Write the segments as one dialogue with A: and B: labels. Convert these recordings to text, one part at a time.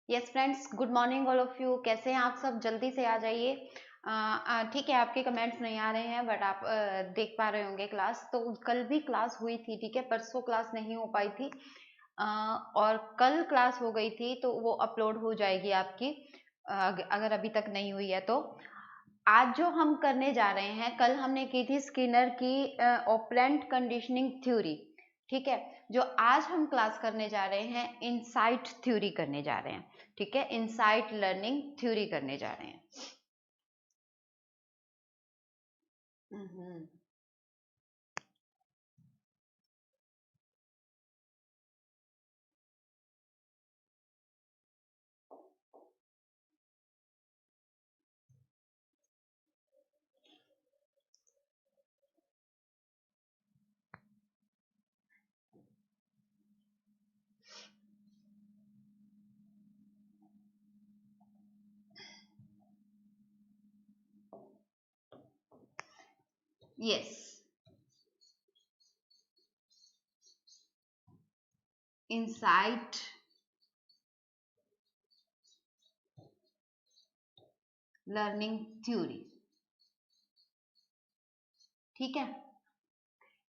A: Yes friends, good morning all of you. कैसे हैं आप सब? जल्दी से आ जाइए। ठीक है, आपके कमेंट्स नहीं आ रहे हैं बट आप देख पा रहे होंगे क्लास। तो कल भी क्लास हुई थी, ठीक है, परसों क्लास नहीं हो पाई थी और कल क्लास हो गई थी तो वो अपलोड हो जाएगी आपकी, अगर अभी तक नहीं हुई है तो। आज जो हम करने जा रहे हैं, कल हमने की थी स्किनर की ऑपरेंट कंडीशनिंग थ्योरी, ठीक है। जो आज हम क्लास करने जा रहे हैं, इनसाइट थ्योरी करने जा रहे हैं, ठीक है, इनसाइट लर्निंग थ्योरी करने जा रहे हैं। यस, इनसाइट लर्निंग थ्योरी, ठीक है।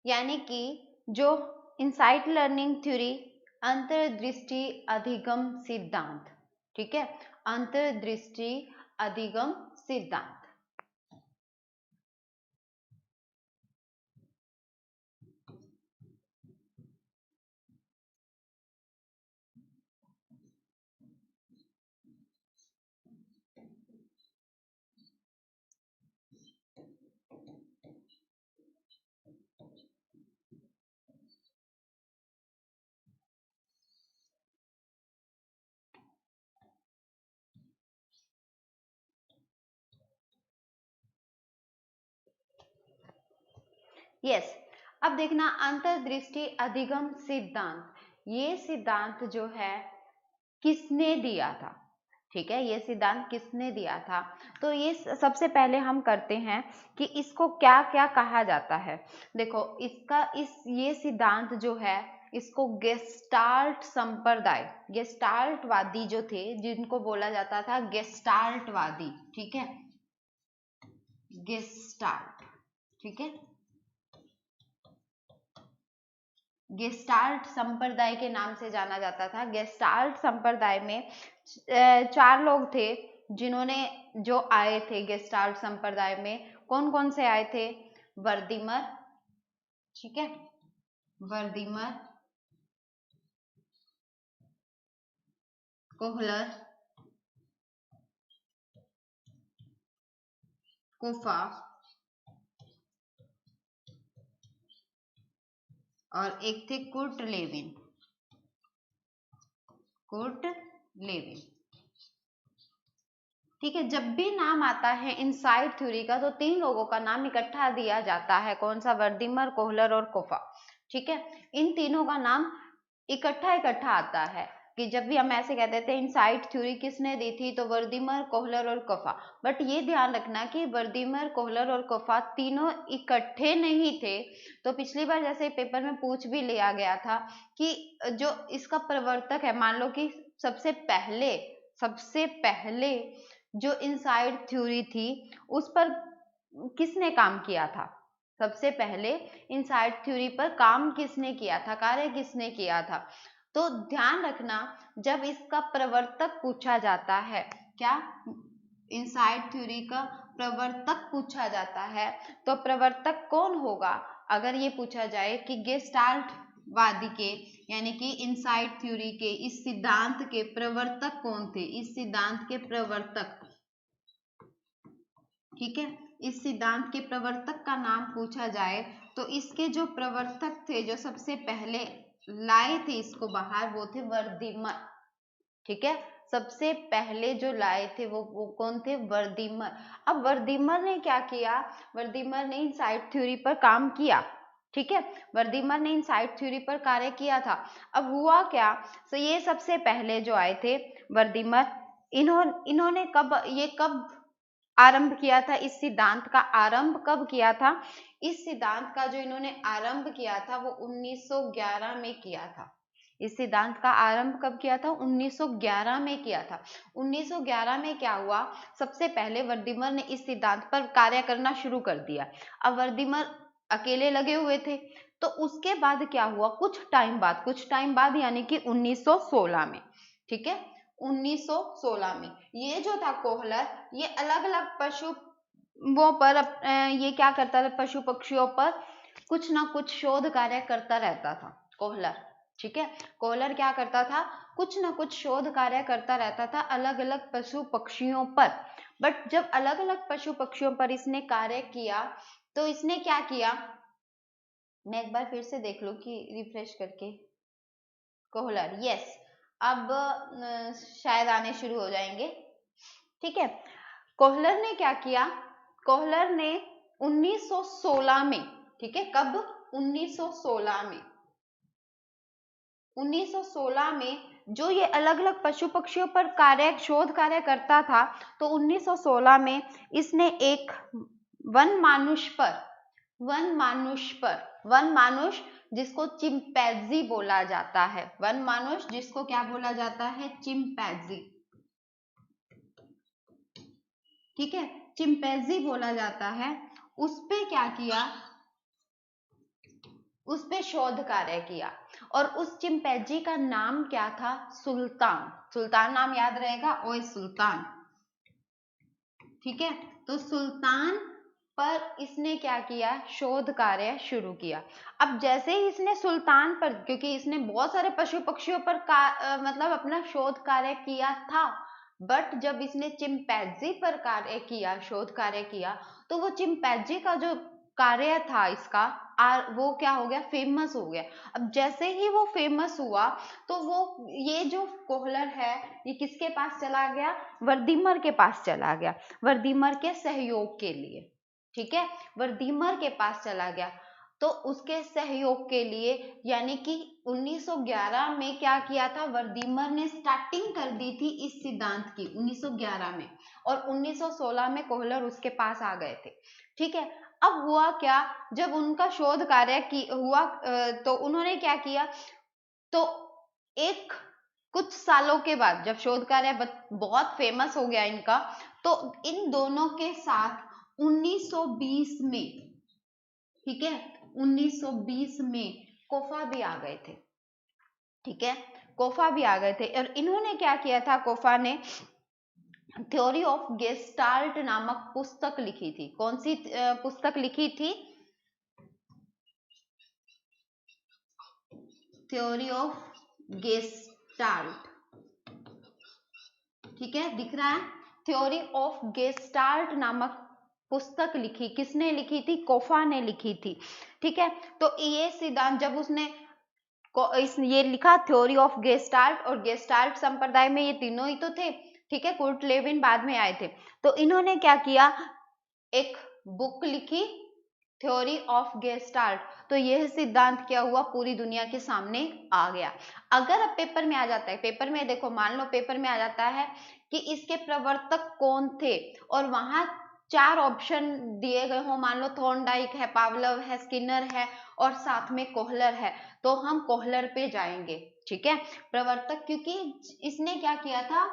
A: यानी कि जो इनसाइट लर्निंग थ्योरी, अंतर्दृष्टि अधिगम सिद्धांत, ठीक है, अंतर्दृष्टि अधिगम सिद्धांत। यस, अब देखना, अंतर्दृष्टि अधिगम सिद्धांत, ये सिद्धांत जो है किसने दिया था, ठीक है, ये सिद्धांत किसने दिया था। तो ये सबसे पहले हम करते हैं कि इसको क्या क्या कहा जाता है। देखो, ये सिद्धांत जो है, इसको गेस्टाल्ट संप्रदाय, गेस्टाल्टवादी जो थे, जिनको बोला जाता था गेस्टाल्टवादी, ठीक है, गेस्टाल्ट, ठीक है, गेस्टाल्ट संप्रदाय के नाम से जाना जाता था। गेस्टाल्ट संप्रदाय में 4 लोग थे जिन्होंने जो आए थे गेस्टाल्ट संप्रदाय में। कौन कौन से आए थे? वर्दीमर, ठीक है, वर्दीमर, कोहलर, कोफा और एक थे कुर्ट लेविन, कुर्ट लेविन, ठीक है। जब भी नाम आता है इनसाइट थ्योरी का तो 3 लोगों का नाम इकट्ठा दिया जाता है। कौन सा? वर्दीमर, कोहलर और कोफा, ठीक है। इन तीनों का नाम इकट्ठा आता है कि जब भी हम ऐसे कहते थे इनसाइट थ्योरी किसने दी थी, तो वर्दीमर, कोहलर और कोफा। बट ये ध्यान रखना कि वर्दीमर, कोहलर और कोफा तीनों इकट्ठे नहीं थे। तो पिछली बार जैसे पेपर में पूछ भी लिया गया था कि जो इसका प्रवर्तक है, मान लो कि सबसे पहले जो इनसाइट थ्योरी थी उस पर किसने काम किया था, सबसे पहले इनसाइट थ्योरी पर काम किसने किया था, कार्य किसने किया था। तो ध्यान रखना, जब इसका प्रवर्तक पूछा जाता है, क्या इनसाइट थ्योरी का प्रवर्तक पूछा जाता है, तो प्रवर्तक कौन होगा? अगर ये पूछा जाए कि गेस्टाल्ट वादी के, यानी कि इनसाइट थ्योरी के इस सिद्धांत के प्रवर्तक कौन थे, इस सिद्धांत के प्रवर्तक, ठीक है, इस सिद्धांत के प्रवर्तक का नाम पूछा जाए तो इसके जो प्रवर्तक थे, जो सबसे पहले लाए थे इसको बाहर, वो थे वर्दीमर, ठीक है। सबसे पहले जो लाए थे वो कौन थे? वर्दीमर। अब वर्दीमर ने क्या किया? वर्दीमर ने इनसाइट थ्योरी पर काम किया, ठीक है, वर्दीमर ने इनसाइट थ्योरी पर कार्य किया था। अब हुआ क्या? तो ये सबसे पहले जो आए थे वर्दीमर, इन्होंने कब आरंभ किया था? इस सिद्धांत का आरंभ कब किया था? इस सिद्धांत का जो इन्होंने आरंभ किया था वो 1911 में किया था। इस सिद्धांत का आरंभ कब किया था? 1911 में किया था। 1911 में क्या हुआ, सबसे पहले वर्दीमर ने इस सिद्धांत पर कार्य करना शुरू कर दिया। अब वर्दीमर अकेले लगे हुए थे, तो उसके बाद क्या हुआ, कुछ टाइम बाद यानी कि 1916 में, ठीक है, 1916 में ये जो था कोहलर, ये अलग अलग पशु वो पर ये क्या करता था, पशु पक्षियों पर कुछ ना कुछ शोध कार्य करता रहता था कोहलर, ठीक है। कोहलर क्या करता था, कुछ ना कुछ शोध कार्य करता रहता था अलग अलग पशु पक्षियों पर। बट जब अलग अलग पशु पक्षियों पर इसने कार्य किया, तो इसने क्या किया, मैं एक बार फिर से देख लूं कि रिफ्रेश करके, कोहलर, यस, अब शायद आने शुरू हो जाएंगे, ठीक है। कोहलर ने क्या किया, कोहलर ने 1916 में, ठीक है, कब, 1916 में, 1916 में जो ये अलग अलग पशु पक्षियों पर शोध कार्य करता था, तो 1916 में इसने एक वन मानुष जिसको चिंपैंजी बोला जाता है, वन मानुष जिसको क्या बोला जाता है, चिंपैंजी, ठीक है, चिंपैंजी बोला जाता है, उस पे क्या किया, उस पे शोध कार्य किया। और उस चिंपैंजी का नाम क्या था, सुल्तान नाम याद रहेगा, ओए सुल्तान, ठीक है। तो सुल्तान पर इसने क्या किया, शोध कार्य शुरू किया। अब जैसे ही इसने सुल्तान पर, क्योंकि इसने बहुत सारे पशु पक्षियों पर मतलब अपना शोध कार्य किया था, बट जब इसने चिंपैंजी पर शोध कार्य किया, तो वो चिंपैंजी का जो कार्य था इसका, वो क्या हो गया, फेमस हो गया। अब जैसे ही वो फेमस हुआ, तो वो ये जो कोहलर है, ये किसके पास चला गया, वर्दीमर के पास चला गया, वर्दीमर के सहयोग के लिए, ठीक है, वर्दीमर के पास चला गया। तो उसके सहयोग के लिए, यानी कि 1911 में क्या किया था, वर्दीमर ने स्टार्टिंग कर दी थी इस सिद्धांत की 1911 में, और 1916 में कोहलर उसके पास आ गए थे, ठीक है। अब हुआ क्या, जब उनका शोध कार्य हुआ, तो उन्होंने क्या किया, तो एक कुछ सालों के बाद जब शोध कार्य बहुत फेमस हो गया इनका, तो इन दोनों के साथ 1920 में, ठीक है, 1920 में कोफा भी आ गए थे, ठीक है, कोफा भी आ गए थे। और इन्होंने क्या किया था, कोफा ने थ्योरी ऑफ गेस्टाल्ट नामक पुस्तक लिखी थी। कौन सी पुस्तक लिखी थी, थ्योरी ऑफ गेस्टाल्ट, ठीक है, दिख रहा है, थ्योरी ऑफ गेस्टाल्ट नामक पुस्तक लिखी, किसने लिखी थी, कोफा ने लिखी थी, ठीक है। तो ये सिद्धांत जब उसने ये लिखा, थ्योरी ऑफ गेस्टाल्ट, और गेस्टाल्ट संप्रदाय में ये तीनों ही तो थे, ठीक है, कुर्ट लेविन बाद में आए थे। तो इन्होंने क्या किया, एक बुक लिखी, थ्योरी ऑफ गेस्टाल्ट। तो यह सिद्धांत क्या हुआ, पूरी दुनिया के सामने आ गया। अगर अब पेपर में आ जाता है, पेपर में देखो, मान लो पेपर में आ जाता है कि इसके प्रवर्तक कौन थे, और वहां 4 ऑप्शन दिए गए हो, मान लो थॉर्नडाइक है, पावलव है, स्किनर है, और साथ में कोहलर है, तो हम कोहलर पे जाएंगे, ठीक है, प्रवर्तक, क्योंकि इसने क्या किया था,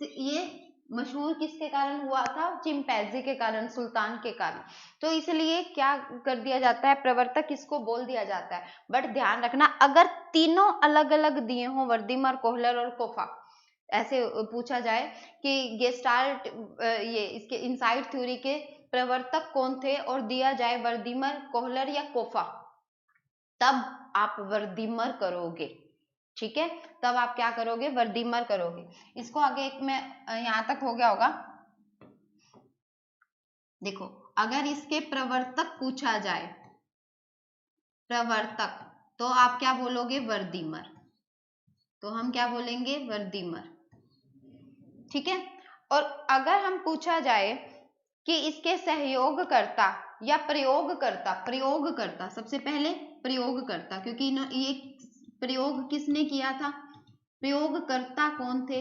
A: ये मशहूर किसके कारण हुआ था, चिंपैंजी के कारण, सुल्तान के कारण। तो इसलिए क्या कर दिया जाता है, प्रवर्तक इसको बोल दिया जाता है। बट ध्यान रखना, अगर तीनों अलग अलग दिए हों, वर्दीमर, कोहलर और कोफा, ऐसे पूछा जाए कि गेस्टाल्ट, ये इसके इनसाइड थ्योरी के प्रवर्तक कौन थे, और दिया जाए वर्दीमर, कोहलर या कोफा, तब आप वर्दीमर करोगे, ठीक है, तब आप क्या करोगे, वर्दीमर करोगे। इसको आगे एक में यहां तक हो गया होगा। देखो, अगर इसके प्रवर्तक पूछा जाए, प्रवर्तक, तो आप क्या बोलोगे, वर्दीमर, तो हम क्या बोलेंगे, वर्दीमर, ठीक है। और अगर हम पूछा जाए कि इसके सहयोगकर्ता या प्रयोगकर्ता, सबसे पहले प्रयोगकर्ता, क्योंकि ये प्रयोग किसने किया था, प्रयोगकर्ता कौन थे,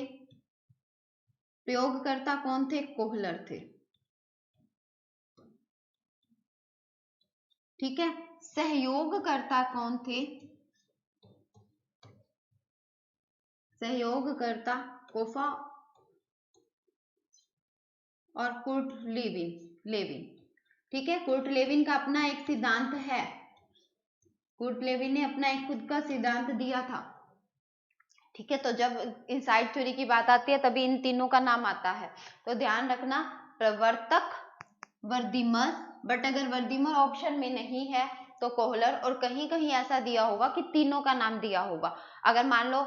A: प्रयोगकर्ता कौन थे, कोहलर थे, ठीक है। सहयोगकर्ता कौन थे, सहयोगकर्ता कोफा और कुर्ट लेविन। ठीक है, कुर्ट लेविन का अपना एक सिद्धांत है, कुर्ट लेविन ने अपना एक खुद का सिद्धांत दिया था। ठीक है, तो जब इनसाइड थ्योरी की बात आती है तभी इन तीनों का नाम आता है। तो ध्यान रखना, प्रवर्तक, वर्दीमर, बट अगर वर्दीमर ऑप्शन में नहीं है तो कोहलर, और कहीं कहीं ऐसा दिया होगा कि तीनों का नाम दिया होगा। अगर मान लो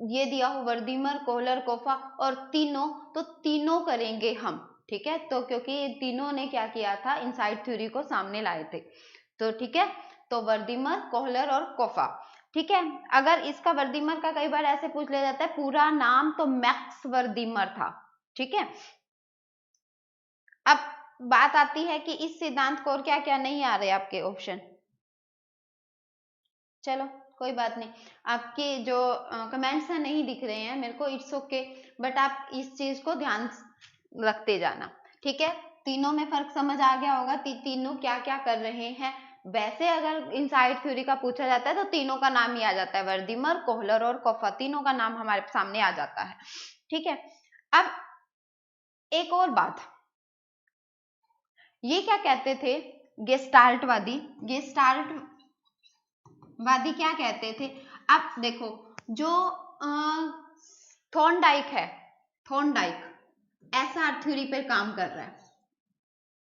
A: ये दिया हो वर्दीमर, कोहलर, कोफा और तीनों, तो तीनों करेंगे हम। ठीक है, तो क्योंकि तीनों ने क्या किया था, इनसाइड थ्योरी को सामने लाए थे। तो ठीक है, तो वर्दीमर, कोहलर और कोफा। ठीक है, अगर इसका वर्दीमर का कई बार ऐसे पूछ लिया जाता है, पूरा नाम तो मैक्स वर्दीमर था। ठीक है, अब बात आती है कि इस सिद्धांत को और क्या क्या नहीं आ रहे आपके ऑप्शन। चलो कोई बात नहीं, आपके जो कमेंट्स हैं नहीं दिख रहे हैं मेरे को, इट्स ओके, बट आप इस चीज को ध्यान रखते जाना। ठीक है, तीनों में फर्क समझ आ गया होगा, तीनों क्या क्या कर रहे हैं। वैसे अगर इनसाइड थ्योरी का पूछा जाता है तो तीनों का नाम ही आ जाता है, वर्दीमर, कोहलर और कोफा, तीनों का नाम हमारे सामने आ जाता है। ठीक है, अब एक और बात, ये क्या कहते थे गेस्टाल्टवादी, गेस्टाल्टवादी क्या कहते थे। अब देखो, जो थॉर्नडाइक है, थॉर्नडाइक एसआर थ्योरी पर काम कर रहा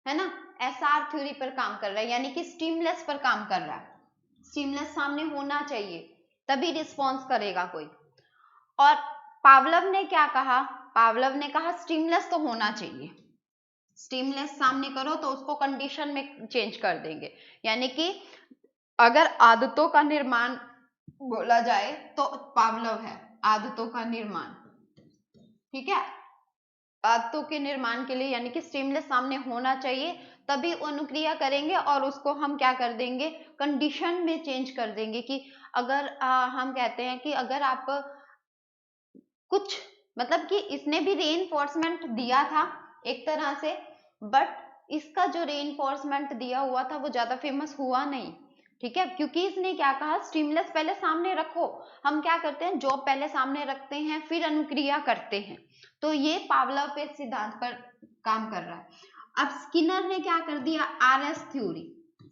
A: है ना, एसआर थ्योरी पर काम कर रहा है, यानी कि स्टिमुलस पर काम कर रहा है। स्टिमुलस सामने होना चाहिए तभी रिस्पॉन्स करेगा कोई। और पावलव ने क्या कहा, पावलव ने कहा स्टिमुलस तो होना चाहिए, स्टिमुलस सामने करो तो उसको कंडीशन में चेंज कर देंगे। यानी कि अगर आदतों का निर्माण बोला जाए तो पावलव है आदतों का निर्माण। ठीक है, आदतों के निर्माण के लिए यानी कि स्टिमुलस सामने होना चाहिए तभी अनुक्रिया करेंगे, और उसको हम क्या कर देंगे, कंडीशन में चेंज कर देंगे। कि अगर हम कहते हैं कि अगर आप कुछ, मतलब कि इसने भी रीइंफोर्समेंट दिया था एक तरह से, बट इसका जो रीइंफोर्समेंट दिया हुआ था वो ज्यादा फेमस हुआ नहीं। ठीक है, क्योंकि इसने क्या कहा, स्टिमुलस पहले सामने रखो। हम क्या करते हैं, जॉब पहले सामने रखते हैं फिर अनुक्रिया करते हैं। तो ये पावलव के सिद्धांत पर काम कर रहा है। अब स्किनर ने क्या कर दिया, आरएस थ्योरी,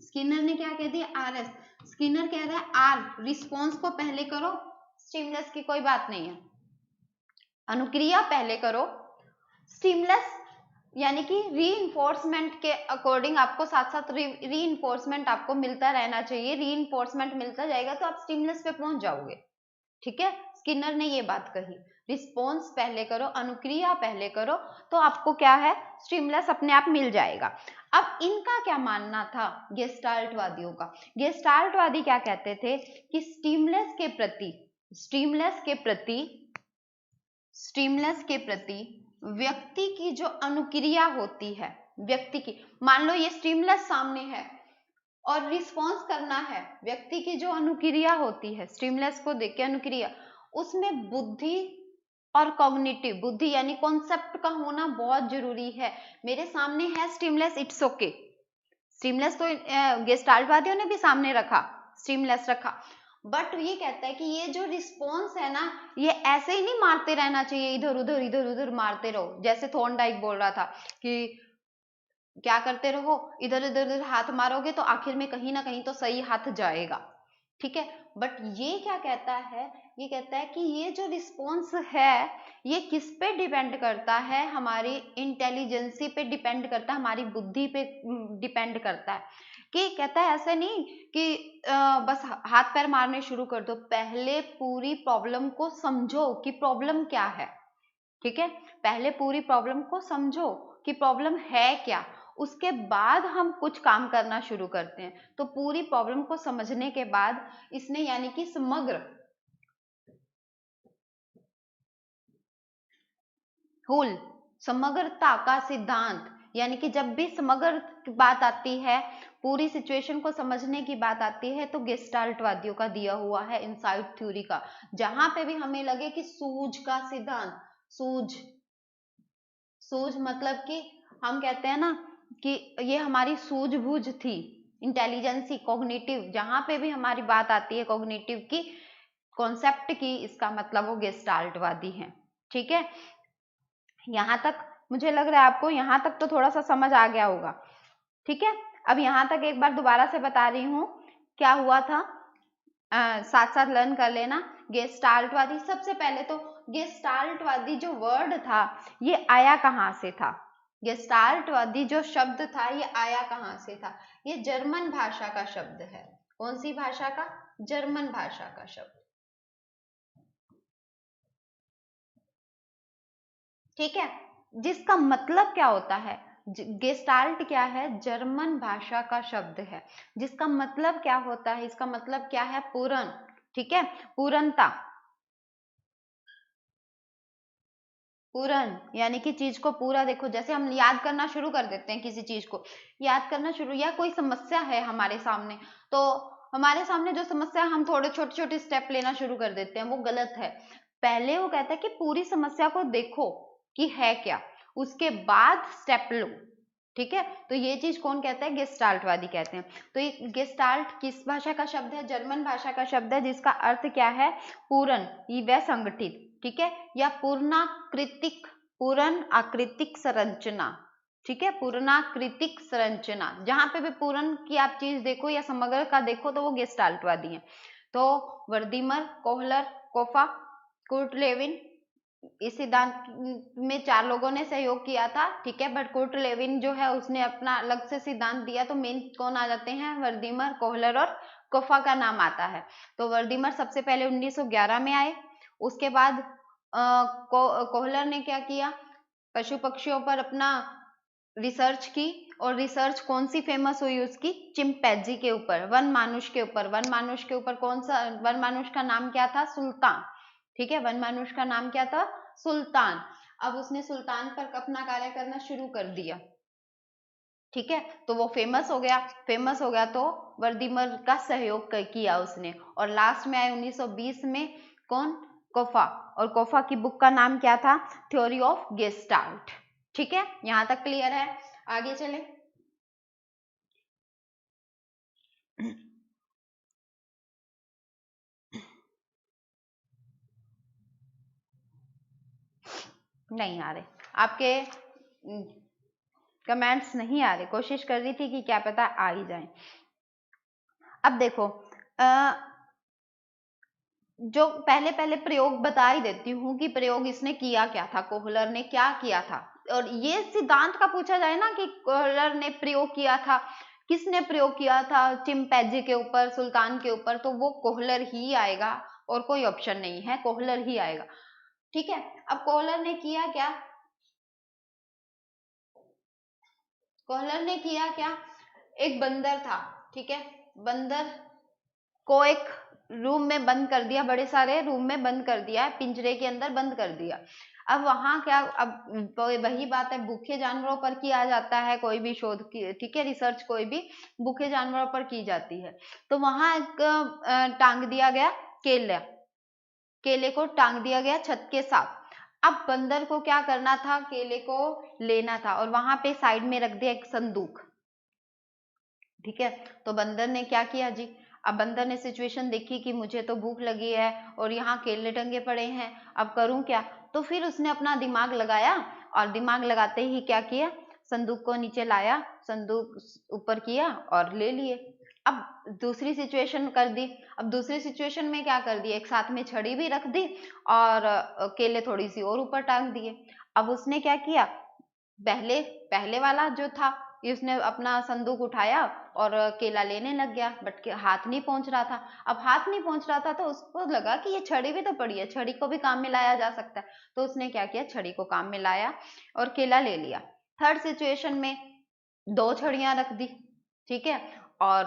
A: स्किनर ने क्या कह दिया, आरएस। स्किनर कह रहा है आर, रिस्पॉन्स को पहले करो, स्टिमुलस की कोई बात नहीं है, अनुक्रिया पहले करो, स्टिमुलस यानी कि रीइंफोर्समेंट के अकॉर्डिंग आपको साथ साथ रीइंफोर्समेंट आपको मिलता रहना चाहिए, रीइंफोर्समेंट मिलता जाएगा तो आप स्टिमुलस पे पहुंच जाओगे। ठीक है, स्किनर ने ये बात कही, रिस्पॉन्स पहले करो, अनुक्रिया पहले करो, तो आपको क्या है, स्टिमुलस अपने आप मिल जाएगा। अब इनका क्या मानना था गेस्टाल्टवादियों का, गेस्टाल्टवादी क्या कहते थे कि स्टिमुलस के प्रति व्यक्ति की जो अनुक्रिया होती है, व्यक्ति की, मान लो ये स्टिमुलस सामने है और रिस्पॉन्स करना है, व्यक्ति की जो अनुक्रिया होती है, स्टिमुलस को देख के अनुक्रिया, उसमें बुद्धि और कॉग्निटिव, बुद्धि यानी कॉन्सेप्ट का होना बहुत जरूरी है। मेरे सामने है स्टिमुलस, इट्स ओके, स्टिमुलस तो गेस्टाल्टवादियों ने भी सामने रखा, स्टिमुलस रखा, बट ये कहता है कि ये जो रिस्पॉन्स है ना, ये ऐसे ही नहीं मारते रहना चाहिए, इधर उधर मारते रहो। जैसे थॉर्नडाइक बोल रहा था कि क्या करते रहो, इधर उधर हाथ मारोगे तो आखिर में कहीं ना कहीं तो सही हाथ जाएगा। ठीक है, बट ये क्या कहता है, ये कहता है कि ये जो रिस्पॉन्स है ये किस पे डिपेंड करता है, हमारी इंटेलिजेंसी पे डिपेंड करता है, हमारी बुद्धि पे डिपेंड करता है। कि कहता है ऐसे नहीं कि बस हाथ पैर मारने शुरू कर दो, पहले पूरी प्रॉब्लम को समझो कि प्रॉब्लम क्या है। ठीक है, पहले पूरी प्रॉब्लम को समझो कि प्रॉब्लम है क्या, उसके बाद हम कुछ काम करना शुरू करते हैं। तो पूरी प्रॉब्लम को समझने के बाद इसने यानी कि समग्रता का सिद्धांत, यानी कि जब भी समग्र बात आती है, पूरी सिचुएशन को समझने की बात आती है, तो गेस्टाल्टवादियों का दिया हुआ है इनसाइड थ्योरी का। जहां पे भी हमें लगे कि सूझ का सिद्धांत, सूझ मतलब कि हम कहते हैं ना कि ये हमारी सूझबूझ थी, इंटेलिजेंसी, कॉग्निटिव, जहां पे भी हमारी बात आती है कॉग्निटिव की, कॉन्सेप्ट की, इसका मतलब वो गेस्टाल्टवादी है। ठीक है, यहाँ तक मुझे लग रहा है आपको यहाँ तक तो थोड़ा सा समझ आ गया होगा। ठीक है, अब यहाँ तक एक बार दोबारा से बता रही हूँ क्या हुआ था, साथ साथ लर्न कर लेना। गेस्टाल्टवादी, सबसे पहले तो गेस्टाल्टवादी जो वर्ड था ये आया कहाँ से था? गेस्टाल्टवादी जो शब्द था ये आया कहाँ से था? ये जर्मन भाषा का शब्द है। कौन सी भाषा का? जर्मन भाषा का शब्द। ठीक है, जिसका मतलब क्या होता है, गेस्टाल्ट क्या है? जर्मन भाषा का शब्द है, जिसका मतलब क्या होता है? इसका मतलब क्या है? पूर्ण। ठीक है, पूर्णता, पूर्ण यानी कि चीज को पूरा। देखो जैसे हम याद करना शुरू कर देते हैं, किसी चीज को याद करना शुरू, या कोई समस्या है हमारे सामने, तो हमारे सामने जो समस्या, हम थोड़े छोटे छोटे स्टेप लेना शुरू कर देते हैं, वो गलत है। पहले वो कहता है कि पूरी समस्या को देखो कि है क्या, उसके बाद स्टेप लो। ठीक है, तो ये चीज कौन कहता है? गेस्टाल्टवादी कहते हैं। तो ये गेस्टाल्ट किस भाषा का शब्द है? जर्मन भाषा का शब्द है, जिसका अर्थ क्या है? पूर्ण व संगठित। ठीक है, या पूर्णाकृतिक, पूर्ण आकृतिक संरचना। ठीक है, पूर्णाकृतिक संरचना, जहां पे भी पूर्ण की आप चीज देखो या समग्र का देखो तो वो गेस्टाल्टवादी है। तो वर्दीमर, कोहलर, कोफा, कुर्ट लेविन, इस सिद्धांत में 4 लोगों ने सहयोग किया था। ठीक है, बट कुर्ट लेविन जो है उसने अपना अलग से सिद्धांत दिया, तो मेन कौन आ जाते हैं? वर्दीमर, कोहलर और कोफा का नाम आता है। तो वर्दीमर सबसे पहले 1911 में आए। उसके बाद कोहलर ने क्या किया? पशु पक्षियों पर अपना रिसर्च की, और रिसर्च कौन सी फेमस हुई उसकी? चिंपैंजी के ऊपर, वन मानुष के ऊपर। वन मानुष के ऊपर कौन सा वन मानुष का नाम क्या था? सुल्तान। ठीक है, वन मानुष का नाम क्या था? सुल्तान। अब उसने सुल्तान पर अपना कार्य करना शुरू कर दिया। ठीक है, तो वो फेमस हो गया। फेमस हो गया तो वर्दीमर का सहयोग किया उसने, और लास्ट में आए 1920 में कौन? कोफा। और कोफा की बुक का नाम क्या था? Theory of gestalt. ठीक है, यहां तक क्लियर है? आगे चले। नहीं आ रहे आपके कमेंट्स, नहीं आ रहे। कोशिश कर रही थी कि क्या पता आ ही जाए। अब देखो, जो पहले पहले प्रयोग बता ही देती हूँ कि प्रयोग इसने किया क्या था, कोहलर ने क्या किया था। और ये सिद्धांत का पूछा जाए ना कि कोहलर ने प्रयोग किया था, किसने प्रयोग किया था चिंपैंजी के ऊपर, सुल्तान के ऊपर, तो वो कोहलर ही आएगा, और कोई ऑप्शन नहीं है, कोहलर ही आएगा। ठीक है, अब कोहलर ने किया क्या? कोहलर ने किया क्या? एक बंदर था, ठीक है, बंदर को एक रूम में बंद कर दिया, बड़े सारे रूम में बंद कर दिया, पिंजरे के अंदर बंद कर दिया। अब वहां क्या, अब वही बात है, भूखे जानवरों पर किया जाता है कोई भी शोध की, ठीक है, रिसर्च कोई भी भूखे जानवरों पर की जाती है। तो वहां एक टांग दिया गया केला, केले को टांग दिया गया छत के साथ। अब बंदर को क्या करना था? केले को लेना था, और वहां पे साइड में रख दिया एक संदूक। ठीक है, तो बंदर ने क्या किया जी? अब बंदर ने सिचुएशन देखी कि मुझे तो भूख लगी है और यहाँ केले टंगे पड़े हैं, अब करूं क्या? तो फिर उसने अपना दिमाग लगाया, और दिमाग लगाते ही क्या किया? संदूक को नीचे लाया, संदूक ऊपर किया और ले लिए। अब दूसरी सिचुएशन कर दी। अब दूसरी सिचुएशन में क्या कर दिया? एक साथ में छड़ी भी रख दी और केले थोड़ी सी और ऊपर टांग दिए। अब उसने क्या किया? पहले पहले वाला जो था, उसने अपना संदूक उठाया और केला लेने लग गया, बट हाथ नहीं पहुंच रहा था। अब हाथ नहीं पहुंच रहा था तो उसको लगा कि ये छड़ी भी तो पड़ी है, छड़ी को भी काम में लाया जा सकता है। तो उसने क्या किया? छड़ी को काम में लाया और केला ले लिया। थर्ड सिचुएशन में 2 छड़ियां रख दी, ठीक है, और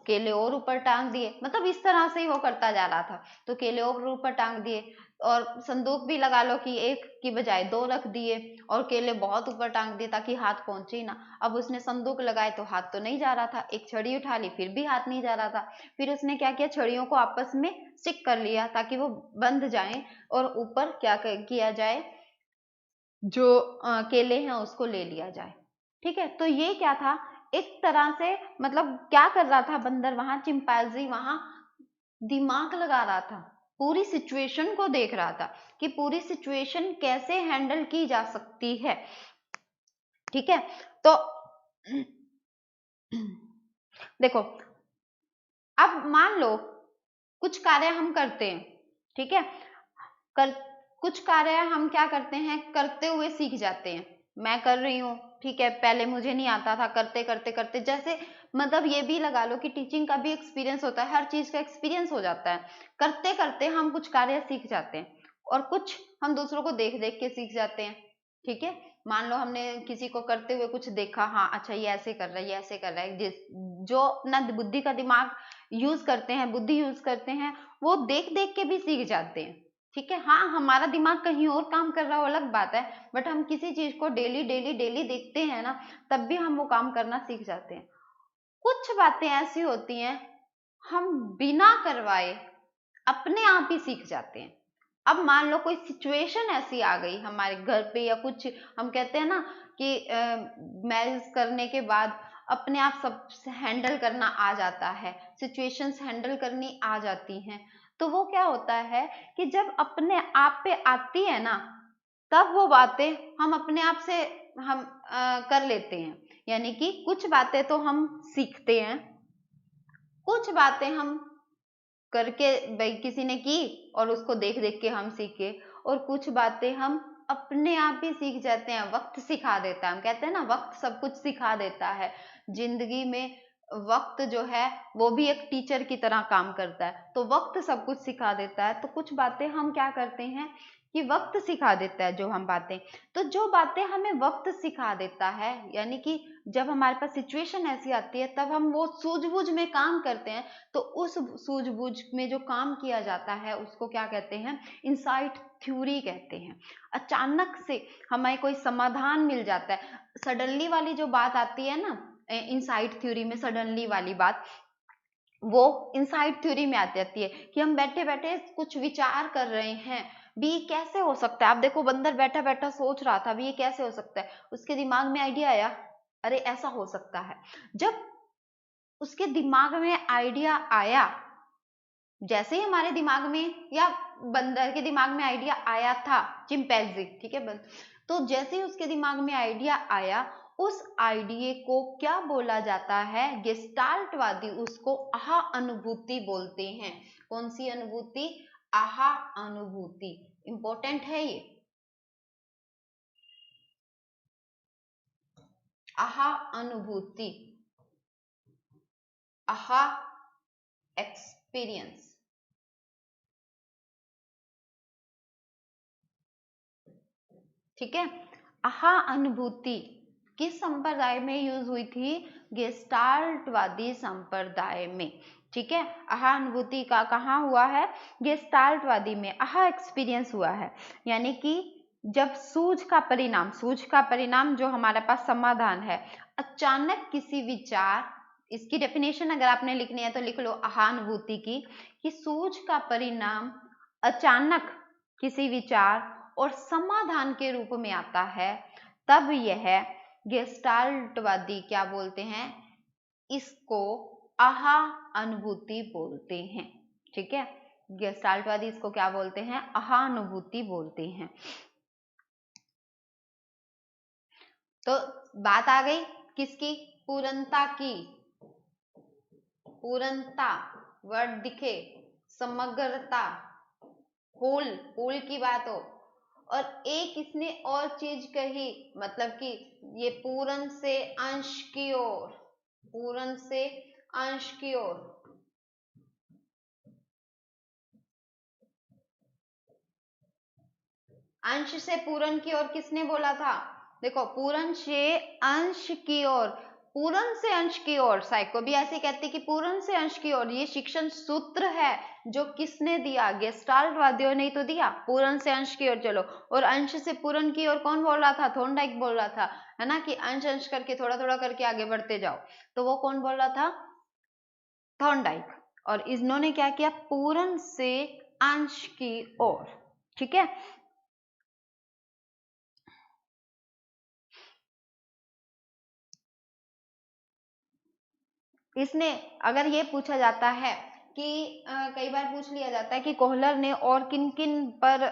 A: केले और ऊपर टांग दिए। मतलब इस तरह से ही वो करता जा रहा था। तो केले और ऊपर टांग दिए, और संदूक भी लगा लो कि एक की बजाय 2 रख दिए, और केले बहुत ऊपर टांग दिए ताकि हाथ पहुंचे ही ना। अब उसने संदूक लगाए तो हाथ तो नहीं जा रहा था, एक छड़ी उठा ली फिर भी हाथ नहीं जा रहा था। फिर उसने क्या किया? छड़ियों को आपस में स्टिक कर लिया ताकि वो बंध जाए, और ऊपर क्या किया जाए? जो केले हैं उसको ले लिया जाए। ठीक है, तो ये क्या था? एक तरह से, मतलब क्या कर रहा था बंदर वहां? चिंपैंजी वहां दिमाग लगा रहा था। पूरी सिचुएशन को देख रहा था कि पूरी सिचुएशन कैसे हैंडल की जा सकती है। ठीक है, तो देखो अब मान लो कुछ कार्य हम करते हैं, ठीक है, कुछ कार्य हम क्या करते हैं, करते हुए सीख जाते हैं। मैं कर रही हूँ, ठीक है, पहले मुझे नहीं आता था, करते करते करते, जैसे मतलब ये भी लगा लो कि टीचिंग का भी एक्सपीरियंस होता है, हर चीज का एक्सपीरियंस हो जाता है। करते करते हम कुछ कार्य सीख जाते हैं और कुछ हम दूसरों को देख देख के सीख जाते हैं। ठीक है, मान लो हमने किसी को करते हुए कुछ देखा, हाँ अच्छा ये ऐसे कर रहा है, ये ऐसे कर रहा है, जो अपना बुद्धि का दिमाग यूज करते हैं, बुद्धि यूज करते हैं, वो देख देख के भी सीख जाते हैं। ठीक है, हाँ हमारा दिमाग कहीं और काम कर रहा हो अलग बात है, बट हम किसी चीज को डेली डेली डेली देखते हैं ना, तब भी हम वो काम करना सीख जाते हैं। कुछ बातें ऐसी होती हैं हम बिना करवाए अपने आप ही सीख जाते हैं। अब मान लो कोई सिचुएशन ऐसी आ गई हमारे घर पे, या कुछ हम कहते हैं ना कि मैरिज करने के बाद अपने आप सब हैंडल करना आ जाता है, सिचुएशंस हैंडल करनी आ जाती हैं, तो वो क्या होता है कि जब अपने आप पे आती है ना, तब वो बातें हम अपने आप से हम कर लेते हैं। यानी कि कुछ बातें तो हम सीखते हैं, कुछ बातें हम करके भाई किसी ने की और उसको देख देख के हम सीखे, और कुछ बातें हम अपने आप ही सीख जाते हैं, वक्त सिखा देता है। हम कहते हैं ना वक्त सब कुछ सिखा देता है। जिंदगी में वक्त जो है वो भी एक टीचर की तरह काम करता है, तो वक्त सब कुछ सिखा देता है। तो कुछ बातें हम क्या करते हैं कि वक्त सिखा देता है जो हम बातें, तो जो बातें हमें वक्त सिखा देता है, यानी कि जब हमारे पास सिचुएशन ऐसी आती है तब हम वो सूझबूझ में काम करते हैं, तो उस सूझबूझ में जो काम किया जाता है उसको क्या कहते हैं, इंसाइट थ्योरी कहते हैं। अचानक से हमें कोई समाधान मिल जाता है, सडनली वाली जो बात आती है ना इंसाइट थ्योरी में, सडनली वाली बात वो इंसाइट थ्योरी में आ जाती है कि हम बैठे बैठे कुछ विचार कर रहे हैं, भी ये कैसे हो सकता है। आप देखो बंदर बैठा बैठा सोच रहा था भी ये कैसे हो सकता है, उसके दिमाग में आइडिया आया, अरे ऐसा हो सकता है। जब उसके दिमाग में आइडिया आया, जैसे ही हमारे दिमाग में या बंदर के दिमाग में आइडिया आया था, चिंपैंजी, ठीक है, तो जैसे ही उसके दिमाग में आइडिया आया, उस आइडिया को क्या बोला जाता है, गेस्टाल्टवादी उसको आहा अनुभूति बोलते हैं। कौन सी अनुभूति, आहा अनुभूति, इंपॉर्टेंट है ये, आहा अनुभूति, आहा एक्सपीरियंस। ठीक है, आहा अनुभूति किस संप्रदाय में यूज हुई थी, गेस्टाल्टवादी संप्रदाय में। ठीक है, आहा अनुभूति का कहाँ हुआ है, गेस्टाल्टवादी में आहा एक्सपीरियंस हुआ है। यानी कि जब सूझ का परिणाम जो हमारे पास समाधान है, अचानक किसी विचार, इसकी डेफिनेशन अगर आपने लिखनी है तो लिख लो आहा अनुभूति की, कि सूझ का परिणाम अचानक किसी विचार और समाधान के रूप में आता है, तब यह गेस्टाल्टवादी क्या बोलते हैं, इसको आहा अनुभूति बोलते हैं। ठीक है, गेस्टाल्टवादी इसको क्या बोलते हैं, आहा अनुभूति बोलते हैं। तो बात आ गई किसकी, पूर्णता की, पूर्णता वर्ड दिखे, समग्रता, होल की बात हो, और एक इसने और चीज कही, मतलब कि ये पूर्ण से अंश की ओर, पूर्ण से अंश की ओर, अंश से पूर्ण की ओर किसने बोला था, देखो पूर्ण से अंश की ओर, पूर्ण से अंश की ओर, साइको भी ऐसे कहती कि पूर्ण से अंश की ओर, ये शिक्षण सूत्र है जो किसने दिया, गेस्टाल्टवादियों ने तो दिया, पूर्ण से अंश की ओर चलो। और अंश से पूर्ण की ओर कौन बोल रहा था, थॉर्नडाइक बोल रहा था, है ना, कि अंश अंश करके थोड़ा थोड़ा करके आगे बढ़ते जाओ, तो वो कौन बोल रहा था, थॉर्नडाइक। और इन्होंने क्या किया, पूर्ण से अंश की ओर। ठीक है, इसने, अगर ये पूछा जाता है कि कई बार पूछ लिया जाता है कि कोहलर ने और किन किन पर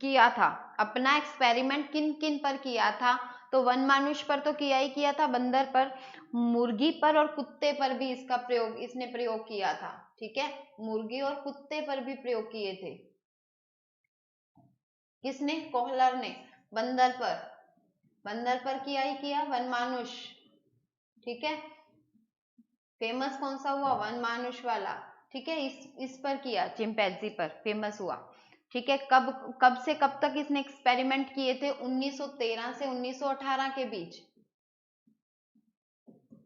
A: किया था अपना एक्सपेरिमेंट, किन किन पर किया था, तो वनमानुष पर तो किया ही किया था, बंदर पर, मुर्गी पर और कुत्ते पर भी इसने प्रयोग किया था। ठीक है, मुर्गी और कुत्ते पर भी प्रयोग किए थे। किसने? कोहलर ने। बंदर पर किया ही किया, वनमानुष। ठीक है, फेमस कौन सा हुआ? वनमानुष वाला। ठीक है, इस पर किया, चिंपैंजी पर फेमस हुआ। ठीक है, कब से कब तक इसने एक्सपेरिमेंट किए थे? 1913 से 1918 के बीच।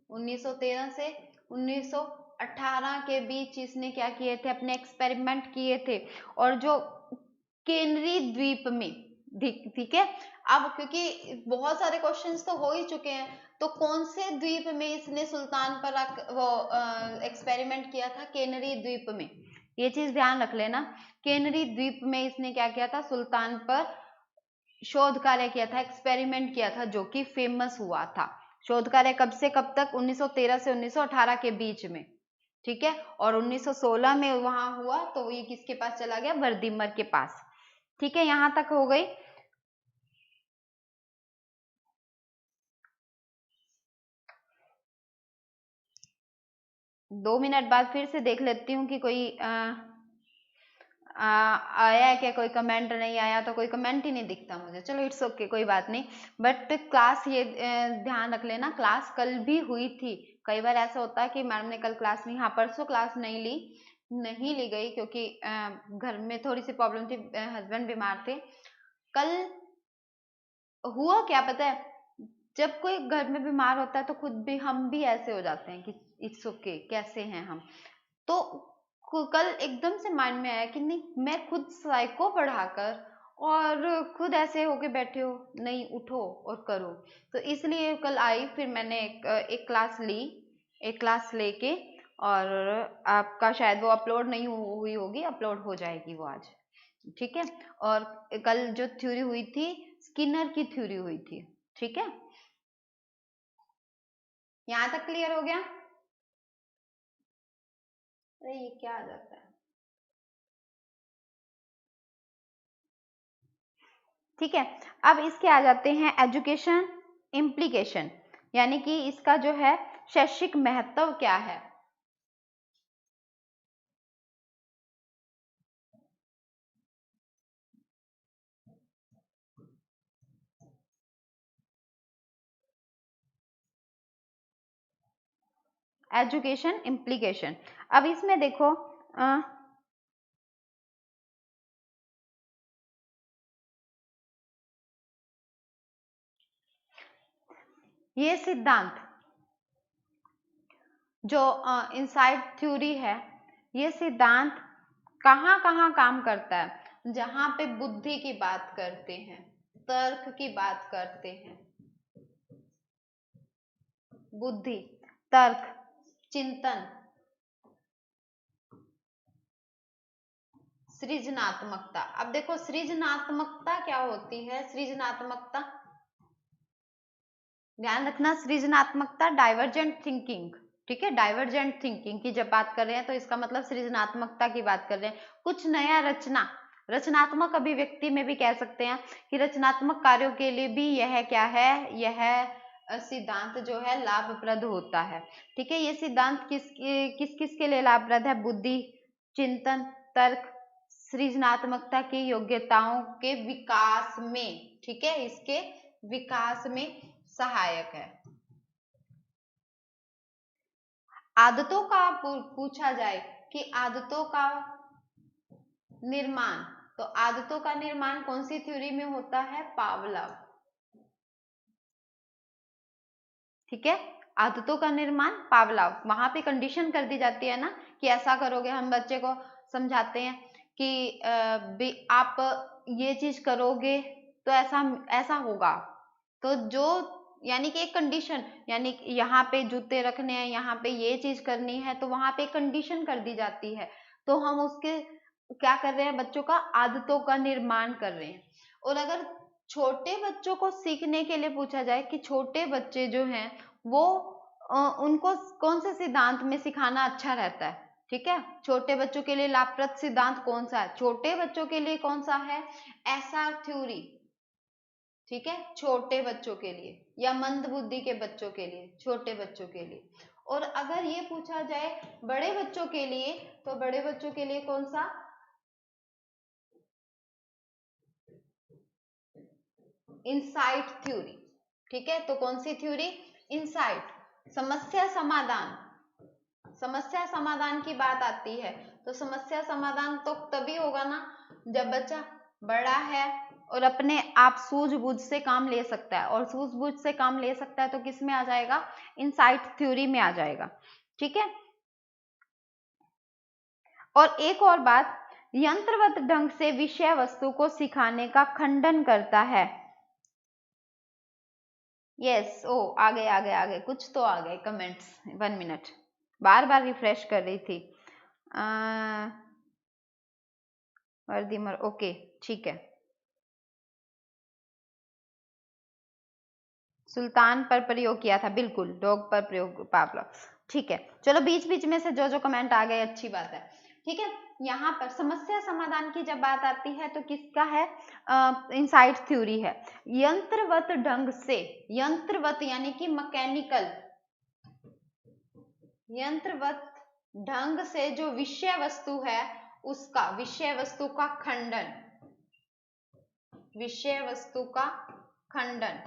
A: 1913 से 1918 के बीच इसने क्या किए थे? अपने एक्सपेरिमेंट किए थे। और जो केनरी द्वीप में, ठीक है, अब क्योंकि बहुत सारे क्वेश्चंस तो हो ही चुके हैं, तो कौन से द्वीप में इसने सुल्तान पर वो एक्सपेरिमेंट किया था? केनरी द्वीप में। ये चीज ध्यान रख लेना, केनरी द्वीप में इसने क्या किया था? सुल्तान पर शोध कार्य किया था, एक्सपेरिमेंट किया था, जो कि फेमस हुआ था। शोध कार्य कब से कब तक? 1913 से 1918 के बीच में। ठीक है, और 1916 में वहां हुआ, तो ये किसके पास चला गया? वर्दीमर के पास। ठीक है, यहां तक हो गई। दो मिनट बाद फिर से देख लेती हूँ कि कोई आया है क्या, कोई कमेंट नहीं आया, तो कोई कमेंट ही नहीं दिखता मुझे। चलो इट्स ओके, कोई बात नहीं। बट क्लास ये ध्यान रख लेना, क्लास कल भी हुई थी। कई बार ऐसा होता है कि मैडम ने कल क्लास नहीं, हाँ परसों क्लास नहीं ली गई क्योंकि घर में थोड़ी सी प्रॉब्लम थी, हस्बैंड बीमार थे। कल हुआ क्या पता है, जब कोई घर में बीमार होता है तो खुद भी हम भी ऐसे हो जाते हैं कि इट्स ओके, कैसे हैं हम। तो कल एकदम से माइंड में आया कि नहीं, मैं खुद साइको पढ़ाकर और खुद ऐसे होके बैठे हो, नहीं उठो और करो। तो इसलिए कल आई, फिर मैंने एक क्लास ली, एक क्लास लेके, और आपका शायद वो अपलोड नहीं हुई होगी, अपलोड हो जाएगी वो आज। ठीक है, और कल जो थ्योरी हुई थी, स्किनर की थ्योरी हुई थी। ठीक है, यहां तक क्लियर हो गया? अरे ये क्या आ जाता है। ठीक है, अब इसके आ जाते हैं एजुकेशन इम्प्लीकेशन, यानी कि इसका जो है शैक्षिक महत्व क्या है। एजुकेशन इम्प्लीकेशन, अब इसमें देखो ये सिद्धांत जो इनसाइड थ्योरी है, ये सिद्धांत कहाँ कहाँ काम करता है? जहां पे बुद्धि की बात करते हैं, तर्क की बात करते हैं, बुद्धि, तर्क, चिंतन, सृजनात्मकता। अब देखो सृजनात्मकता क्या होती है? सृजनात्मकता ध्यान रखना, सृजनात्मकता डाइवर्जेंट थिंकिंग। ठीक है, डाइवर्जेंट थिंकिंग की जब बात कर रहे हैं तो इसका मतलब सृजनात्मकता की बात कर रहे हैं, कुछ नया रचना, रचनात्मक अभिव्यक्ति में भी कह सकते हैं कि रचनात्मक कार्यों के लिए भी यह क्या है, यह सिद्धांत जो है लाभप्रद होता है। ठीक है, ये सिद्धांत किस किस के लिए लाभप्रद है? बुद्धि, चिंतन, तर्क, सृजनात्मकता की योग्यताओं के विकास में। ठीक है, इसके विकास में सहायक है। आदतों का पूछा जाए कि आदतों का निर्माण, तो आदतों का निर्माण कौन सी थ्योरी में होता है? पावलव। ठीक है, आदतों का निर्माण पावलव, वहां पे कंडीशन कर दी जाती है ना कि ऐसा करोगे, हम बच्चे को समझाते हैं कि आप ये चीज करोगे तो ऐसा ऐसा होगा, तो जो यानी कि एक कंडीशन, यानी यहाँ पे जूते रखने हैं, यहाँ पे ये चीज करनी है, तो वहां पे कंडीशन कर दी जाती है, तो हम उसके क्या कर रहे हैं? बच्चों का आदतों का निर्माण कर रहे हैं। और अगर छोटे बच्चों को सीखने के लिए पूछा जाए कि छोटे बच्चे जो हैं वो उनको कौन से सिद्धांत में सिखाना अच्छा रहता है, ठीक है, छोटे बच्चों के लिए लाभप्रद सिद्धांत कौन सा है? छोटे बच्चों के लिए कौन सा है? SR theory. ठीक है, छोटे बच्चों के लिए या मंद बुद्धि के बच्चों के लिए, छोटे बच्चों के लिए। और अगर ये पूछा जाए बड़े बच्चों के लिए, तो बड़े बच्चों के लिए कौन सा? Insight theory. ठीक है, तो कौन सी थ्योरी? इनसाइट। समस्या समाधान, समस्या समाधान की बात आती है तो समस्या समाधान तो तभी होगा ना जब बच्चा बड़ा है और अपने आप सूझबूझ से काम ले सकता है, और सूझबूझ से काम ले सकता है तो किस में आ जाएगा? इनसाइट थ्योरी में आ जाएगा। ठीक है, और एक और बात, यंत्रवत ढंग से विषय वस्तु को सिखाने का खंडन करता है। यस, ओ आ गए कुछ तो आ गए कमेंट्स। 1 मिनट, बार बार रिफ्रेश कर रही थी। वर्दीमर, ओके ठीक है। सुल्तान पर प्रयोग किया था, बिल्कुल, डॉग पर प्रयोग पावलव। ठीक है, चलो बीच बीच में से जो जो कमेंट आ गए अच्छी बात है। ठीक है, यहाँ पर समस्या समाधान की जब बात आती है तो किसका है? इनसाइट थ्योरी है। यंत्रवत ढंग से, यंत्रवत यानी कि मैकेनिकल, यंत्रवत ढंग से जो विषय वस्तु है उसका, विषय वस्तु का खंडन, विषय वस्तु का खंडन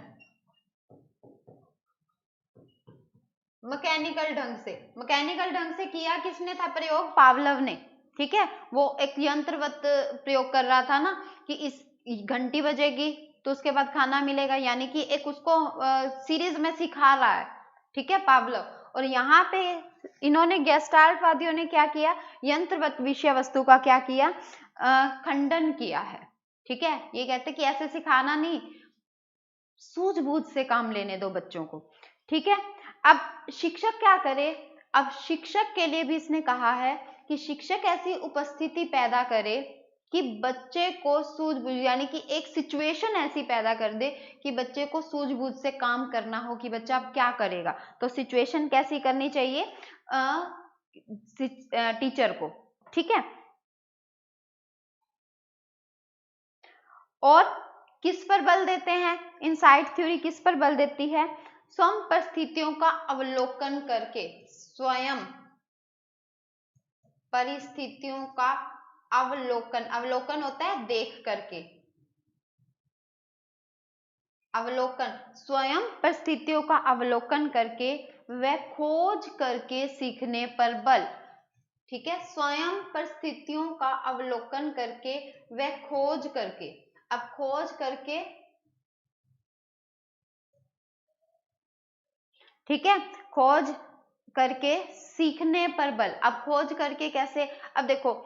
A: मैकेनिकल ढंग से, मैकेनिकल ढंग से किया किसने था प्रयोग? पावलव ने। ठीक है, वो एक यंत्रवत प्रयोग कर रहा था ना कि इस घंटी बजेगी तो उसके बाद खाना मिलेगा, यानी कि एक उसको सीरीज में सिखा रहा है। ठीक है, पावलव। और यहाँ पे इन्होंने गेस्टाल्ट वादियों ने क्या किया? यंत्रवत विषय वस्तु का क्या किया? खंडन किया है। ठीक है, ये कहते कि ऐसे सिखाना नहीं, सूझबूझ से काम लेने दो बच्चों को। ठीक है, अब शिक्षक क्या करे? अब शिक्षक के लिए भी इसने कहा है कि शिक्षक ऐसी उपस्थिति पैदा करे कि बच्चे को सूझबूझ, यानी कि एक सिचुएशन ऐसी पैदा कर दे कि बच्चे को सूझबूझ से काम करना हो कि बच्चा अब क्या करेगा। तो सिचुएशन कैसी करनी चाहिए? टीचर को। ठीक है, और किस पर बल देते हैं? इनसाइट थ्योरी किस पर बल देती है? स्वयं परिस्थितियों का अवलोकन करके, स्वयं परिस्थितियों का अवलोकन, अवलोकन होता है देख करके, अवलोकन, स्वयं परिस्थितियों का अवलोकन करके व खोज करके सीखने पर बल। ठीक है, स्वयं परिस्थितियों का अवलोकन करके व खोज करके, अब खोज करके, ठीक है, खोज करके सीखने पर बल। अब खोज करके कैसे? अब देखो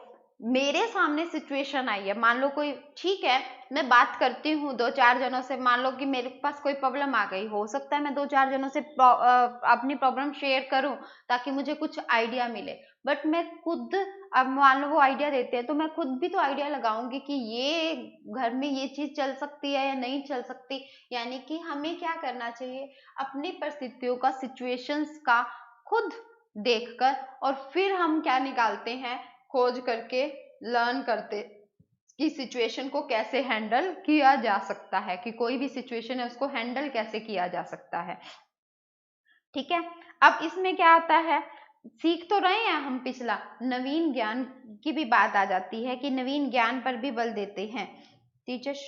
A: मेरे सामने सिचुएशन आई है, मान लो कोई, ठीक है मैं बात करती हूँ 2-4 जनों से, मान लो कि मेरे पास कोई प्रॉब्लम आ गई, हो सकता है मैं 2-4 जनों से अपनी प्रॉब्लम शेयर करूं ताकि मुझे कुछ आइडिया मिले, बट मैं खुद, अब मान लो वो आइडिया देते हैं तो मैं खुद भी तो आइडिया लगाऊंगी कि ये घर में ये चीज चल सकती है या नहीं चल सकती। यानी कि हमें क्या करना चाहिए? अपनी परिस्थितियों का, सिचुएशंस का खुद देखकर और फिर हम क्या निकालते हैं? खोज करके लर्न करते कि सिचुएशन को कैसे हैंडल किया जा सकता है, कि कोई भी सिचुएशन है उसको हैंडल कैसे किया जा सकता है। ठीक है, अब इसमें क्या आता है? सीख तो रहे हैं हम पिछला, नवीन ज्ञान की भी बात आ जाती है कि नवीन ज्ञान पर भी बल देते हैं टीचर्स।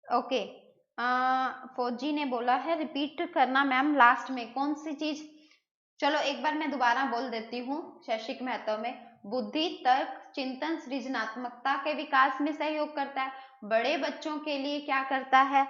A: ओके, फौजी ने बोला है रिपीट करना मैम लास्ट में, कौन सी चीज? चलो एक बार मैं दोबारा बोल देती हूँ। शैक्षिक महत्व में बुद्धि, तर्क, चिंतन, सृजनात्मकता के विकास में सहयोग करता है। बड़े बच्चों के लिए क्या करता है?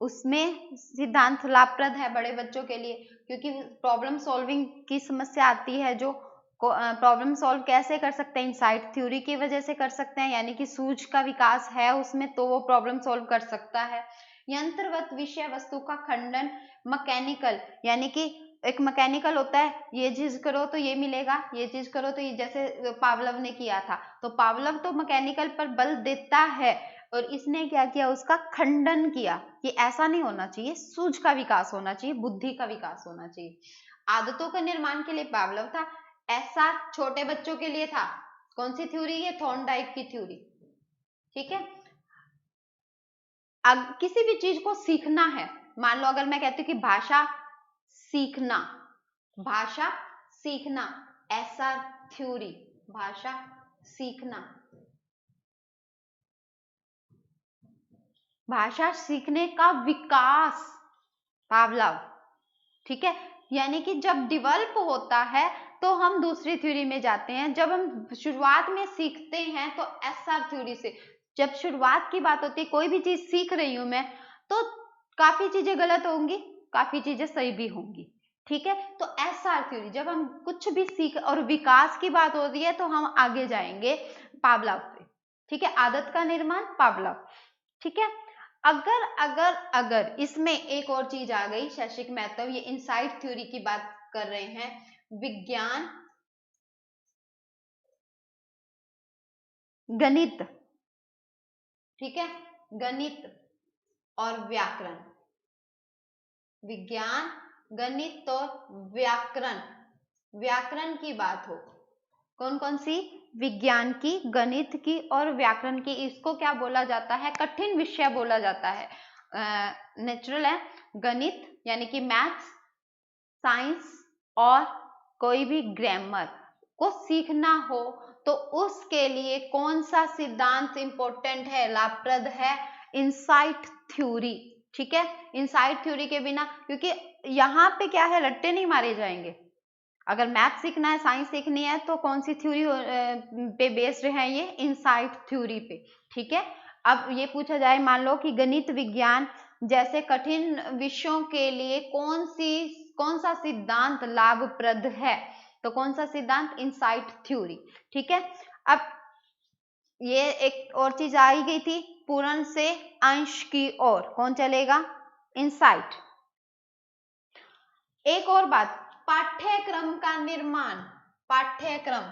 A: उसमें सिद्धांत लाभप्रद है बड़े बच्चों के लिए, क्योंकि प्रॉब्लम सॉल्विंग की समस्या आती है, जो प्रॉब्लम सॉल्व कैसे कर सकते हैं? इनसाइट थ्योरी की वजह से कर सकते हैं, यानी कि सूझ का विकास है उसमें तो वो प्रॉब्लम सॉल्व कर सकता है। यंत्रवत विषय वस्तु का खंडन, मैकेनिकल, यानी कि एक मैकेनिकल होता है, ये चीज करो तो ये मिलेगा, ये चीज करो तो ये, जैसे पावलव ने किया था, तो पावलव तो मैकेनिकल पर बल देता है और इसने क्या किया? उसका खंडन किया कि ऐसा नहीं होना चाहिए, सूझ का विकास होना चाहिए, बुद्धि का विकास होना चाहिए। आदतों का निर्माण के लिए पावलव था, ऐसा छोटे बच्चों के लिए था। कौन सी थ्योरी? ये थॉर्नडाइक की थ्योरी। ठीक है, अब किसी भी चीज को सीखना है, मान लो अगर मैं कहती हूँ कि भाषा सीखना, भाषा सीखना, ऐसा थ्योरी, भाषा सीखना, भाषा सीखने का विकास, पावलोव। ठीक है, यानी कि जब डेवलप होता है तो हम दूसरी थ्योरी में जाते हैं। जब हम शुरुआत में सीखते हैं तो एसआर थ्योरी से, जब शुरुआत की बात होती है, कोई भी चीज सीख रही हूं मैं, तो काफी चीजें गलत होंगी, काफी चीजें सही भी होंगी। ठीक है, तो एसआर थ्योरी, जब हम कुछ भी सीख और विकास की बात होती है तो हम आगे जाएंगे पावलोव पे। ठीक है, आदत का निर्माण, पावलोव। ठीक है, अगर अगर अगर इसमें एक और चीज आ गई, शैक्षिक महत्व, ये इनसाइट थ्योरी की बात कर रहे हैं, विज्ञान, गणित। ठीक है, गणित और व्याकरण, विज्ञान, गणित और व्याकरण, व्याकरण की बात हो, कौन कौन सी? विज्ञान की, गणित की और व्याकरण की। इसको क्या बोला जाता है? कठिन विषय बोला जाता है। नेचुरल है, गणित यानी कि मैथ्स, साइंस और कोई भी ग्रामर को सीखना हो तो उसके लिए कौन सा सिद्धांत इंपॉर्टेंट है, लाभप्रद है? Insight theory. ठीक है, इनसाइट थ्योरी के बिना, क्योंकि यहाँ पे क्या है, रट्टे नहीं मारे जाएंगे। अगर मैथ सीखना है, साइंस सीखनी है, तो कौन सी थ्योरी पे बेस्ड है? ये इनसाइट थ्योरी पे। ठीक है, अब ये पूछा जाए, मान लो कि गणित, विज्ञान जैसे कठिन विषयों के लिए कौन सा सिद्धांत लाभप्रद है, तो कौन सा सिद्धांत? Insight theory. ठीक है, अब ये एक और चीज आई गई थी, पूर्ण से अंश की ओर कौन चलेगा? इनसाइट। एक और बात, पाठ्यक्रम का निर्माण, पाठ्यक्रम,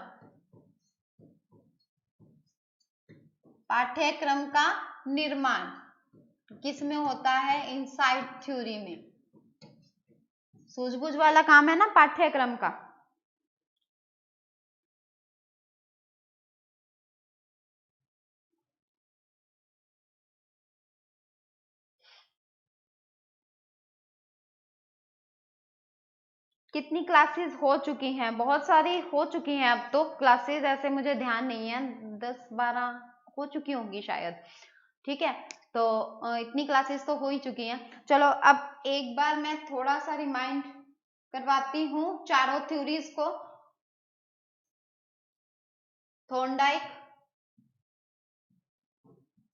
A: पाठ्यक्रम का निर्माण किसमें होता है? इनसाइट थ्योरी में। सूझबूझ वाला काम है ना पाठ्यक्रम का। कितनी क्लासेस हो चुकी हैं? बहुत सारी हो चुकी हैं अब तो क्लासेस, ऐसे मुझे ध्यान नहीं है, 10-12 हो चुकी होंगी शायद। ठीक है, तो इतनी क्लासेस तो हो ही चुकी हैं। चलो अब एक बार मैं थोड़ा सा रिमाइंड करवाती हूँ चारों थ्योरीज को। थॉर्नडाइक,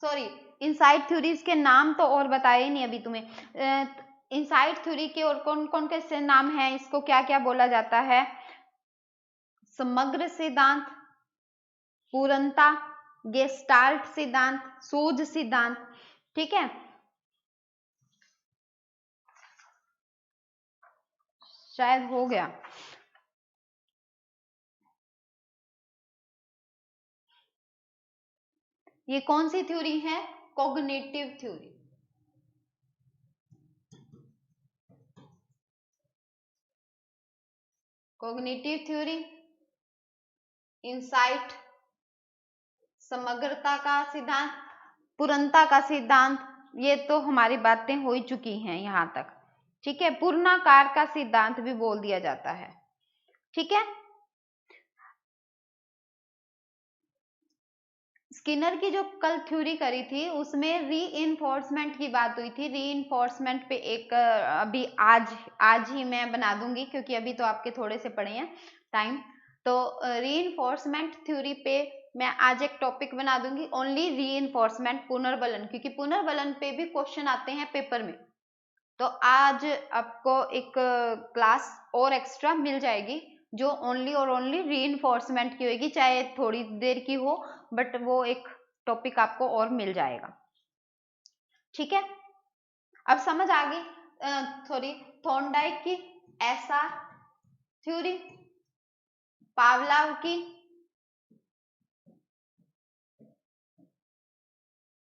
A: सॉरी, इनसाइट थ्योरीज के नाम तो और बताए ही नहीं अभी तुम्हें। इनसाइट थ्योरी के और कौन कौन के नाम है? इसको क्या क्या बोला जाता है? समग्र सिद्धांत, पूर्णता, गेस्टाल्ट सिद्धांत, सूझ सिद्धांत। ठीक है, शायद हो गया। ये कौन सी थ्योरी है? Cognitive theory. Cognitive theory, insight, समग्रता का सिद्धांत, पूर्णता का सिद्धांत, ये तो हमारी बातें हो ही चुकी हैं यहां तक। ठीक है, पूर्णाकार का सिद्धांत भी बोल दिया जाता है। ठीक है, स्किनर की जो कल थ्योरी करी थी उसमें री की बात हुई थी। री पे एक अभी आज ही मैं बना दूंगी, क्योंकि अभी तो आपके थोड़े से पड़े हैं टाइम। तो री थ्योरी पे मैं आज एक टॉपिक बना दूंगी, ओनली री पुनर्बलन, क्योंकि पुनर्बलन पे भी क्वेश्चन आते हैं पेपर में। तो आज आपको एक क्लास और एक्स्ट्रा मिल जाएगी जो ओनली और ओनली रीइंफोर्समेंट की होगी, चाहे थोड़ी देर की हो, बट वो एक टॉपिक आपको और मिल जाएगा। ठीक है, अब समझ आ गई। सॉरी, थॉर्नडाइक की ऐसा थ्योरी, पावलोव की,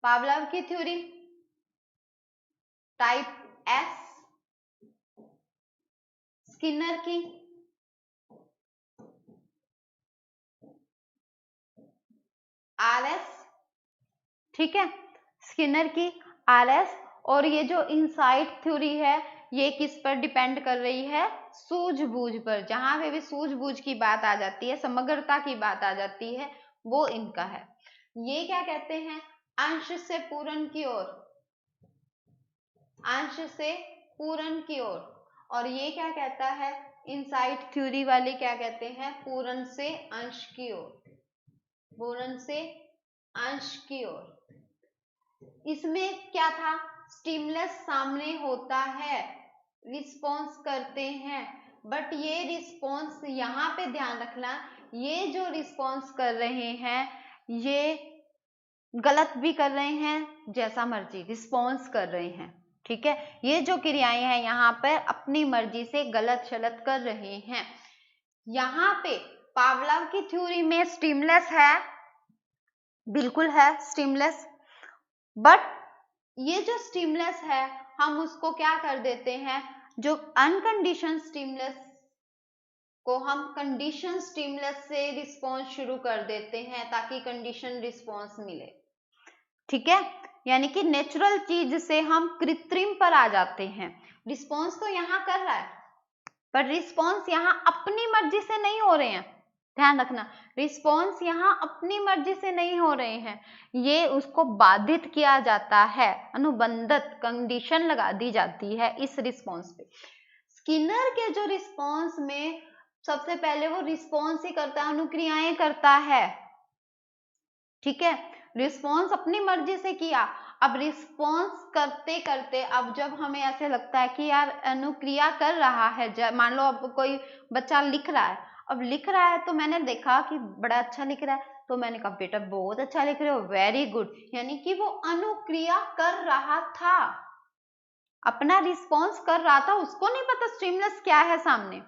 A: पावलोव की थ्योरी टाइप एस, स्किनर की RS, ठीक है, स्किनर की RS। और ये जो इनसाइट थ्योरी है ये किस पर डिपेंड कर रही है? सूझबूझ पर। जहां पे भी सूझबूझ की बात आ जाती है, समग्रता की बात आ जाती है, वो इनका है। ये क्या कहते हैं? अंश से पूर्ण की ओर, अंश से पूर्ण की ओर। और ये क्या कहता है? इनसाइट थ्योरी वाले क्या कहते हैं? पूर्ण से अंश की ओर, पूर्ण से अंश की ओर। इसमें क्या था? स्टिमुलस सामने होता है, रिस्पॉन्स करते हैं, बट ये रिस्पॉन्स, यहाँ पे ध्यान रखना, ये जो रिस्पॉन्स कर रहे हैं ये गलत भी कर रहे हैं, जैसा मर्जी रिस्पॉन्स कर रहे हैं, ठीक है। ये जो क्रियाएं हैं यहाँ पर अपनी मर्जी से गलत शलत कर रहे हैं। यहाँ पे पावलोव की थ्योरी में स्टिमुलस है, बिल्कुल है स्टिमुलस, बट ये जो स्टिमुलस है हम उसको क्या कर देते हैं? जो अनकंडीशन स्टिमुलस को हम कंडीशन स्टिमुलस से रिस्पॉन्स शुरू कर देते हैं ताकि कंडीशन रिस्पॉन्स मिले, ठीक है। यानी कि नेचुरल चीज से हम कृत्रिम पर आ जाते हैं। रिस्पॉन्स तो यहाँ कर रहा है, पर रिस्पॉन्स यहाँ अपनी मर्जी से नहीं हो रहे हैं, ध्यान रखना। रिस्पॉन्स यहाँ अपनी मर्जी से नहीं हो रहे हैं, ये उसको बाधित किया जाता है, अनुबंधित कंडीशन लगा दी जाती है इस रिस्पॉन्स पे। स्किनर के जो रिस्पॉन्स में सबसे पहले वो रिस्पॉन्स ही करता है, अनुक्रियाएं करता है, ठीक है। रिस्पॉन्स अपनी मर्जी से किया। अब रिस्पॉन्स करते करते अब जब हमें ऐसे लगता है कि यार अनुक्रिया कर रहा है, मान लो अब कोई बच्चा लिख रहा है, अब लिख रहा है तो मैंने देखा कि बड़ा अच्छा लिख रहा है, तो मैंने कहा बेटा बहुत अच्छा लिख रहे हो, वेरी गुड, यानी कि वो अनुक्रिया कर रहा था, अपना रिस्पॉन्स कर रहा था, उसको नहीं पता स्टिमुलस क्या है सामने,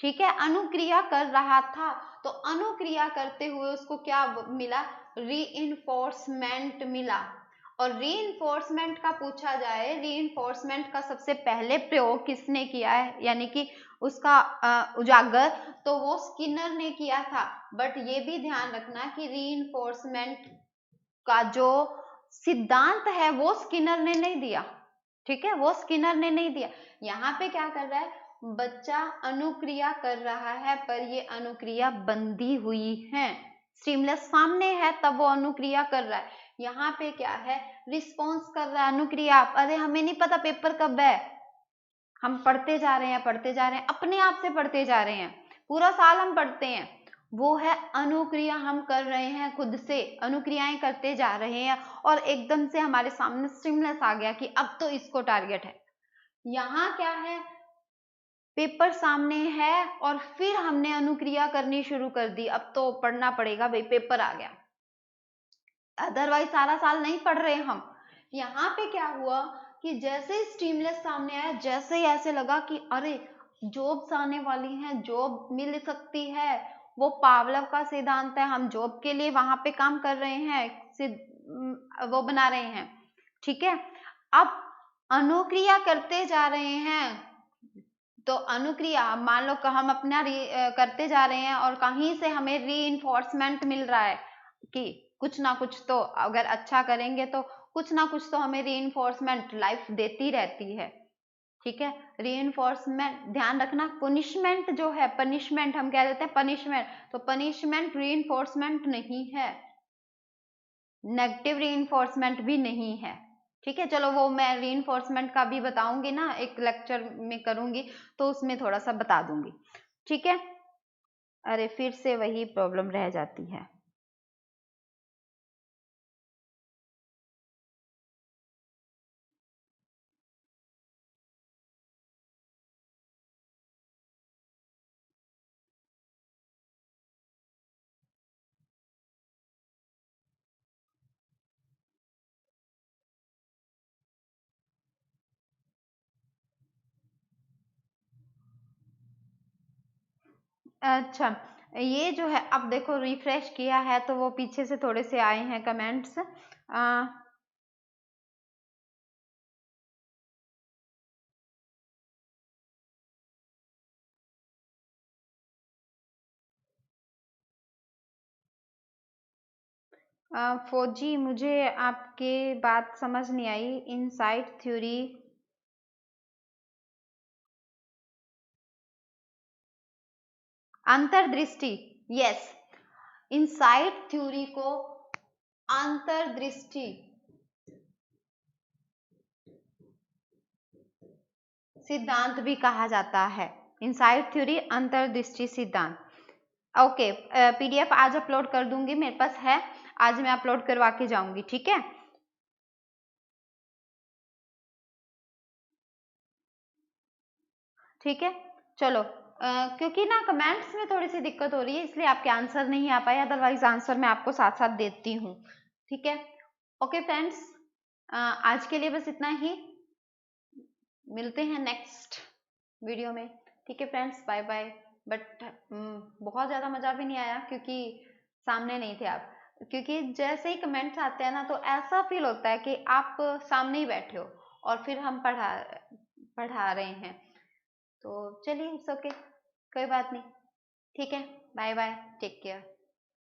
A: ठीक है, अनुक्रिया कर रहा था। तो अनुक्रिया करते हुए उसको क्या मिला? रीइंफोर्समेंट मिला। और रीइंफोर्समेंट का पूछा जाए, रीइंफोर्समेंट का सबसे पहले प्रयोग किसने किया है, यानी कि उसका उजागर, तो वो स्किनर ने किया था। बट ये भी ध्यान रखना कि रीइंफोर्समेंट का जो सिद्धांत है वो स्किनर ने नहीं दिया, ठीक है, वो स्किनर ने नहीं दिया। यहाँ पे क्या कर रहा है? बच्चा अनुक्रिया कर रहा है, पर ये अनुक्रिया बंधी हुई है, स्टिमुलस सामने है तब वो अनुक्रिया कर रहा है। यहाँ पे क्या है? रिस्पॉन्स कर रहा है, अनुक्रिया। अरे हमें नहीं पता पेपर कब है, हम पढ़ते जा रहे हैं, पढ़ते जा रहे हैं, अपने आप से पढ़ते जा रहे हैं, पूरा साल हम पढ़ते हैं। वो है अनुक्रिया, हम कर रहे हैं, खुद से अनुक्रियाएं करते जा रहे हैं, और एकदम से हमारे सामने स्टिमुलस आ गया कि अब तो इसको टारगेट है। यहाँ क्या है? पेपर सामने है और फिर हमने अनुक्रिया करनी शुरू कर दी, अब तो पढ़ना पड़ेगा भाई, पेपर आ गया, अदरवाइज सारा साल नहीं पढ़ रहे हम। यहाँ पे क्या हुआ कि जैसे स्टिमुलस सामने आया, जैसे ही ऐसे लगा कि अरे जॉब्स आने वाली हैं, जॉब मिल सकती है, वो पावलोव का सिद्धांत है, हम जॉब के लिए वहां पे काम कर रहे हैं, वो बना रहे हैं, ठीक है। अब अनुक्रिया करते जा रहे हैं, तो अनुक्रिया मान लो हम अपना करते जा रहे हैं और कहीं से हमें रीइंफोर्समेंट मिल रहा है कि कुछ ना कुछ तो अगर अच्छा करेंगे तो कुछ ना कुछ तो हमें रीइंफोर्समेंट लाइफ देती रहती है, ठीक है। रीइंफोर्समेंट, ध्यान रखना, पनिशमेंट जो है, पनिशमेंट हम कह देते हैं पनिशमेंट, तो पनिशमेंट रीइंफोर्समेंट नहीं है, नेगेटिव रीइंफोर्समेंट भी नहीं है, ठीक है। चलो वो मैं रीइंफोर्समेंट का भी बताऊंगी ना, एक लेक्चर में करूंगी तो उसमें थोड़ा सा बता दूंगी, ठीक है। अरे फिर से वही प्रॉब्लम रह जाती है। अच्छा, ये जो है अब देखो रिफ्रेश किया है तो वो पीछे से थोड़े से आए हैं कमेंट्स। फौजी, मुझे आपके बात समझ नहीं आई। इनसाइट थ्योरी, अंतर्दृष्टि, यस, इनसाइट थ्योरी को अंतर्दृष्टि सिद्धांत भी कहा जाता है। इनसाइट थ्योरी, अंतर्दृष्टि सिद्धांत। ओके, पीडीएफ आज अपलोड कर दूंगी, मेरे पास है, आज मैं अपलोड करवा के जाऊंगी, ठीक है। ठीक है, चलो, क्योंकि ना कमेंट्स में थोड़ी सी दिक्कत हो रही है, इसलिए आपके आंसर नहीं आ पाए, अदरवाइज आंसर मैं आपको साथ साथ देती हूँ, ठीक है। ओके फ्रेंड्स, आज के लिए बस इतना ही, मिलते हैं नेक्स्ट वीडियो में, ठीक है फ्रेंड्स, बाय बाय। बट बहुत ज़्यादा मज़ा भी नहीं आया क्योंकि सामने नहीं थे आप, क्योंकि जैसे ही कमेंट्स आते हैं ना तो ऐसा फील होता है कि आप सामने ही बैठे हो और फिर हम पढ़ा रहे हैं। तो चलिए, इट्स ओके, कोई बात नहीं, ठीक है, बाय बाय, टेक केयर।